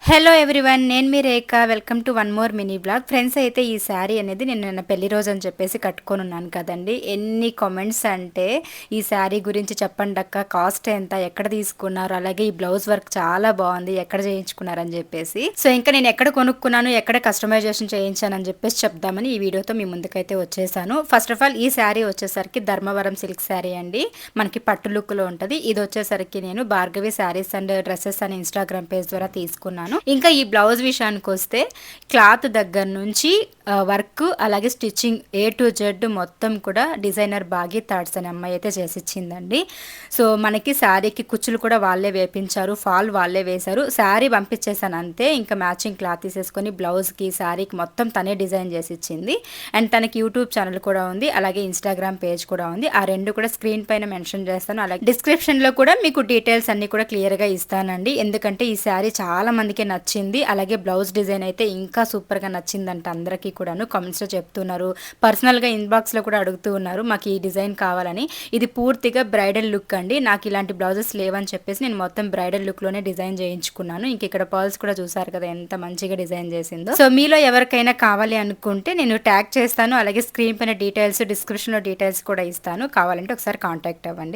Hello everyone, నేను మీ Rekha. Welcome to one more mini blog. Friends, అయితే ఈ శారీ అనేది నేను నిన్న పెళ్లి రోజు అని చెప్పేసి కట్టుకొని ఉన్నాను కదండి. ఎన్ని కామెంట్స్ అంటే, ఈ శారీ గురించి చెప్పండి అక్క, కాస్ట్ ఎంత, ఎక్కడ తీసుకున్నారు, అలాగే ఈ బ్లౌజ్ వర్క్ చాలా బాగుంది, ఎక్కడ చేయించుకున్నారని చెప్పేసి. సో ఇంకా నేను ఎక్కడ కొనుక్కున్నాను, ఎక్కడ కస్టమైజేషన్ చేయించాను అని చెప్పేసి చెప్దామని ఈ వీడియోతో మీ ముందుకైతే వచ్చేసాను. ఫస్ట్ ఆఫ్ ఆల్, ఈ శారీ వచ్చేసరికి ధర్మవరం సిల్క్ శారీ అండి. మనకి పట్టు లుక్లో ఉంటుంది. ఇది వచ్చేసరికి నేను భార్గవి శారీస్ అండ్ డ్రెస్సెస్ అని ఇన్స్టాగ్రామ్ పేజ్ ద్వారా తీసుకున్నాను. ఇంకా ఈ బ్లౌజ్ విషయానికి వస్తే, క్లాత్ దగ్గర నుంచి వర్క్ అలాగే స్టిచ్చింగ్ టు జెడ్ మొత్తం కూడా డిజైనర్ బాగి థాట్స్ అనే అమ్మాయి అయితే చేసిచ్చిందండి. సో మనకి శారీకి కుచ్చులు కూడా వాళ్ళే వేపించారు, ఫాల్ వాళ్ళే వేశారు. శారీ పంపించేసాను అంతే. ఇంకా మ్యాచింగ్ క్లాత్ తీసేసుకొని బ్లౌజ్కి శారీకి మొత్తం తనే డిజైన్ చేసి ఇచ్చింది. అండ్ తనకి యూట్యూబ్ ఛానల్ కూడా ఉంది, అలాగే ఇన్స్టాగ్రామ్ పేజ్ కూడా ఉంది. ఆ రెండు కూడా స్క్రీన్ పైన మెన్షన్ చేస్తాను, అలాగే డిస్క్రిప్షన్లో కూడా మీకు డీటెయిల్స్ అన్ని కూడా క్లియర్గా ఇస్తానండి. ఎందుకంటే ఈ శారీ చాలా మందికి నచ్చింది. అలాగే బ్లౌజ్ డిజైన్ అయితే ఇంకా సూపర్గా నచ్చిందంట అందరికీ కూడాను. కామెంట్స్లో చెప్తున్నారు, పర్సనల్గా ఇన్బాక్స్లో కూడా అడుగుతూ ఉన్నారు మాకు ఈ డిజైన్ కావాలని. ఇది పూర్తిగా బ్రైడల్ లుక్ అండి. నాకు ఇలాంటి బ్లౌజెస్ లేవని చెప్పేసి నేను మొత్తం బ్రైడల్ లుక్లోనే డిజైన్ చేయించుకున్నాను. ఇంక ఇక్కడ పర్ల్స్ కూడా చూసారు కదా ఎంత మంచిగా డిజైన్ చేసిందో. సో మీలో ఎవరికైనా కావాలి అనుకుంటే నేను ట్యాగ్ చేస్తాను, అలాగే స్క్రీన్ పైన డీటెయిల్స్, డిస్క్రిప్షన్లో డీటెయిల్స్ కూడా ఇస్తాను. కావాలంటే ఒకసారి కాంటాక్ట్ అవ్వండి.